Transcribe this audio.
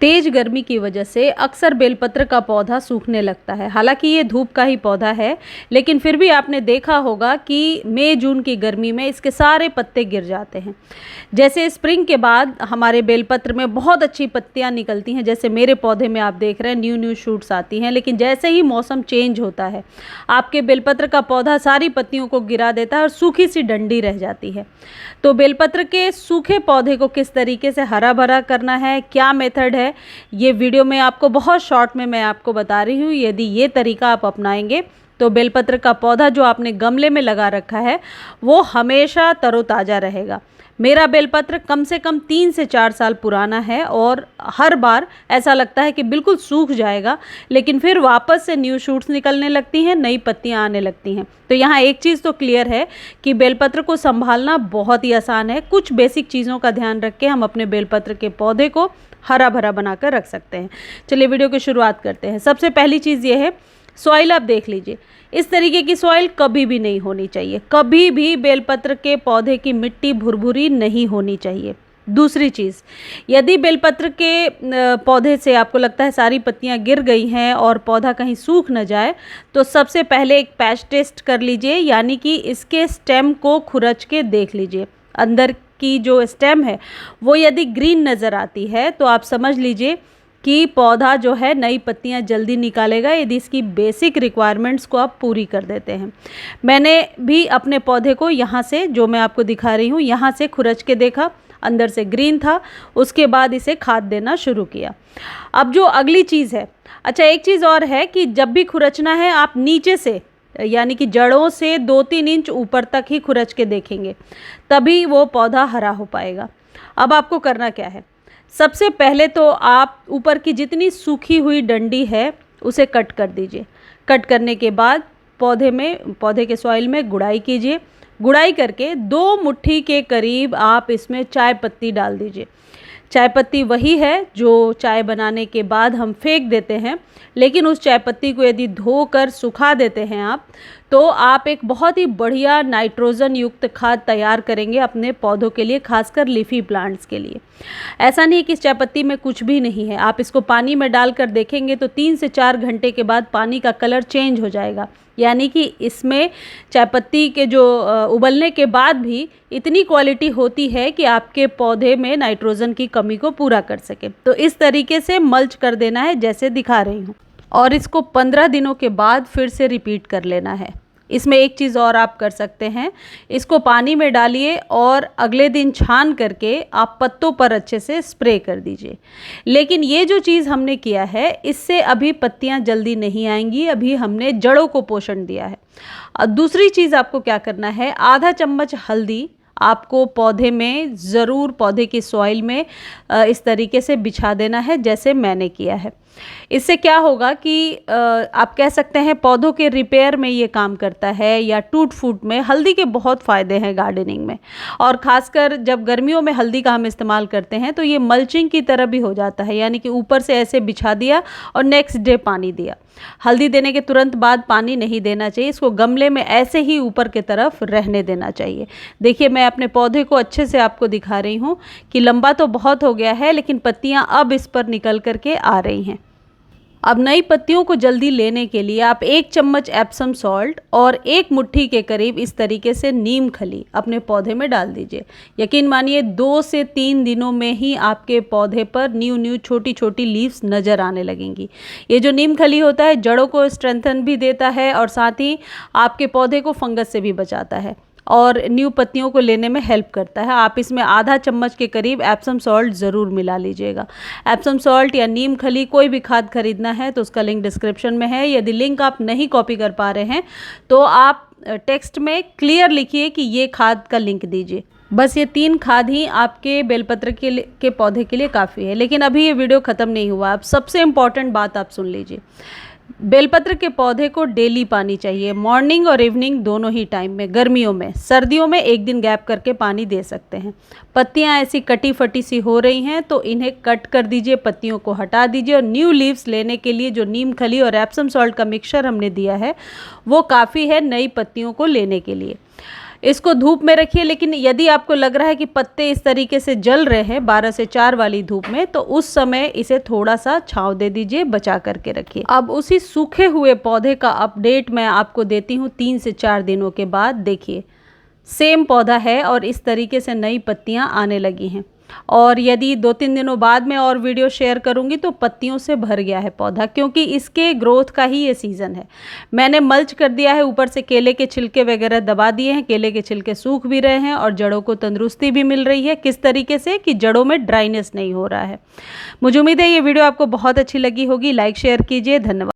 तेज गर्मी की वजह से अक्सर बेलपत्र का पौधा सूखने लगता है। हालांकि ये धूप का ही पौधा है, लेकिन फिर भी आपने देखा होगा कि मई जून की गर्मी में इसके सारे पत्ते गिर जाते हैं। जैसे स्प्रिंग के बाद हमारे बेलपत्र में बहुत अच्छी पत्तियां निकलती हैं, जैसे मेरे पौधे में आप देख रहे हैं न्यू न्यू शूट्स आती हैं, लेकिन जैसे ही मौसम चेंज होता है आपके बेलपत्र का पौधा सारी पत्तियों को गिरा देता है और सूखी सी डंडी रह जाती है। तो बेलपत्र के सूखे पौधे को किस तरीके से हरा भरा करना है, क्या मेथड है, ये वीडियो में आपको बहुत शॉर्ट में मैं आपको बता रही हूँ। यदि ये तरीका आप अपनाएंगे तो बेलपत्र का पौधा जो आपने गमले में लगा रखा है वो हमेशा तरोताज़ा रहेगा। मेरा बेलपत्र कम से कम 3 से 4 साल पुराना है और हर बार ऐसा लगता है कि बिल्कुल सूख जाएगा, लेकिन फिर वापस से न्यू शूट्स निकलने लगती हैं, नई पत्तियां आने लगती हैं। तो यहाँ एक चीज़ तो क्लियर है कि बेलपत्र को संभालना बहुत ही आसान है। कुछ बेसिक चीज़ों का ध्यान रख के हम अपने बेलपत्र के पौधे को हरा भरा बनाकर रख सकते हैं। चलिए वीडियो की शुरुआत करते हैं। सबसे पहली चीज़ ये है, सॉइल आप देख लीजिए। इस तरीके की सॉइल कभी भी नहीं होनी चाहिए। कभी भी बेलपत्र के पौधे की मिट्टी भुरभुरी नहीं होनी चाहिए। दूसरी चीज़, यदि बेलपत्र के पौधे से आपको लगता है सारी पत्तियां गिर गई हैं और पौधा कहीं सूख न जाए, तो सबसे पहले एक पैच टेस्ट कर लीजिए, यानी कि इसके स्टेम को खुरच के देख लीजिए। अंदर की जो स्टेम है वो यदि ग्रीन नज़र आती है तो आप समझ लीजिए कि पौधा जो है नई पत्तियां जल्दी निकालेगा, यदि इसकी बेसिक रिक्वायरमेंट्स को आप पूरी कर देते हैं। मैंने भी अपने पौधे को यहाँ से, जो मैं आपको दिखा रही हूँ, यहाँ से खुरच के देखा, अंदर से ग्रीन था, उसके बाद इसे खाद देना शुरू किया। अब जो अगली चीज़ है, अच्छा एक चीज़ और है कि जब भी खुरचना है आप नीचे से, यानी कि जड़ों से 2-3 इंच ऊपर तक ही खुरच के देखेंगे, तभी वो पौधा हरा हो पाएगा। अब आपको करना क्या है, सबसे पहले तो आप ऊपर की जितनी सूखी हुई डंडी है उसे कट कर दीजिए। कट करने के बाद पौधे के सॉइल में गुड़ाई कीजिए। गुड़ाई करके 2 मुट्ठी के करीब आप इसमें चाय पत्ती डाल दीजिए। चाय पत्ती वही है जो चाय बनाने के बाद हम फेंक देते हैं, लेकिन उस चाय पत्ती को यदि धोकर सुखा देते हैं आप, तो आप एक बहुत ही बढ़िया नाइट्रोजन युक्त खाद तैयार करेंगे अपने पौधों के लिए, खासकर लीफी प्लांट्स के लिए। ऐसा नहीं कि इस चाय पत्ती में कुछ भी नहीं है, आप इसको पानी में डालकर देखेंगे तो 3 से 4 घंटे के बाद पानी का कलर चेंज हो जाएगा, यानी कि इसमें चाय पत्ती के जो उबलने के बाद भी इतनी क्वालिटी होती है कि आपके पौधे में नाइट्रोजन की कमी को पूरा कर सके। तो इस तरीके से मल्च कर देना है जैसे दिखा रही हूँ, और इसको 15 दिनों के बाद फिर से रिपीट कर लेना है। इसमें एक चीज़ और आप कर सकते हैं, इसको पानी में डालिए और अगले दिन छान करके आप पत्तों पर अच्छे से स्प्रे कर दीजिए। लेकिन ये जो चीज़ हमने किया है, इससे अभी पत्तियां जल्दी नहीं आएंगी, अभी हमने जड़ों को पोषण दिया है। दूसरी चीज़ आपको क्या करना है, आधा चम्मच हल्दी आपको पौधे में ज़रूर, पौधे की सॉइल में इस तरीके से बिछा देना है जैसे मैंने किया है। इससे क्या होगा कि आप कह सकते हैं पौधों के रिपेयर में ये काम करता है, या टूट फूट में। हल्दी के बहुत फ़ायदे हैं गार्डनिंग में, और ख़ासकर जब गर्मियों में हल्दी का हम इस्तेमाल करते हैं तो ये मल्चिंग की तरह भी हो जाता है, यानी कि ऊपर से ऐसे बिछा दिया और नेक्स्ट डे पानी दिया। हल्दी देने के तुरंत बाद पानी नहीं देना चाहिए, इसको गमले में ऐसे ही ऊपर की तरफ रहने देना चाहिए। देखिए मैं अपने पौधे को अच्छे से आपको दिखा रही हूँ कि लंबा तो बहुत हो गया है, लेकिन पत्तियाँ अब इस पर निकल करके आ रही हैं। अब नई पत्तियों को जल्दी लेने के लिए आप 1 चम्मच एप्सम सॉल्ट और 1 मुट्ठी के करीब इस तरीके से नीम खली अपने पौधे में डाल दीजिए। यकीन मानिए 2 से 3 दिनों में ही आपके पौधे पर न्यू छोटी छोटी लीव्स नज़र आने लगेंगी। ये जो नीम खली होता है जड़ों को स्ट्रेंथन भी देता है और साथ ही आपके पौधे को फंगस से भी बचाता है और न्यू पत्तियों को लेने में हेल्प करता है। आप इसमें आधा चम्मच के करीब एप्सम सॉल्ट ज़रूर मिला लीजिएगा। एप्सम सॉल्ट या नीम खली कोई भी खाद खरीदना है तो उसका लिंक डिस्क्रिप्शन में है। यदि लिंक आप नहीं कॉपी कर पा रहे हैं तो आप टेक्स्ट में क्लियर लिखिए कि ये खाद का लिंक दीजिए। बस ये 3 खाद ही आपके बेलपत्र के पौधे के लिए काफ़ी है। लेकिन अभी ये वीडियो ख़त्म नहीं हुआ, अब सबसे इम्पॉर्टेंट बात आप सुन लीजिए। बेलपत्र के पौधे को डेली पानी चाहिए, मॉर्निंग और इवनिंग दोनों ही टाइम में, गर्मियों में। सर्दियों में 1 दिन गैप करके पानी दे सकते हैं। पत्तियां ऐसी कटी फटी सी हो रही हैं तो इन्हें कट कर दीजिए, पत्तियों को हटा दीजिए, और न्यू लीव्स लेने के लिए जो नीम खली और एप्सम सॉल्ट का मिक्सचर हमने दिया है वो काफ़ी है नई पत्तियों को लेने के लिए। इसको धूप में रखिए, लेकिन यदि आपको लग रहा है कि पत्ते इस तरीके से जल रहे हैं 12 से 4 वाली धूप में, तो उस समय इसे थोड़ा सा छांव दे दीजिए, बचा करके रखिए। अब उसी सूखे हुए पौधे का अपडेट मैं आपको देती हूँ 3 से 4 दिनों के बाद। देखिए सेम पौधा है और इस तरीके से नई पत्तियां आने लगी हैं। और यदि 2-3 दिनों बाद मैं और वीडियो शेयर करूंगी तो पत्तियों से भर गया है पौधा, क्योंकि इसके ग्रोथ का ही ये सीज़न है। मैंने मल्च कर दिया है, ऊपर से केले के छिलके वगैरह दबा दिए हैं। केले के छिलके सूख भी रहे हैं और जड़ों को तंदुरुस्ती भी मिल रही है। किस तरीके से कि जड़ों में ड्राइनेस नहीं हो रहा है। मुझे उम्मीद है ये वीडियो आपको बहुत अच्छी लगी होगी। लाइक शेयर कीजिए। धन्यवाद।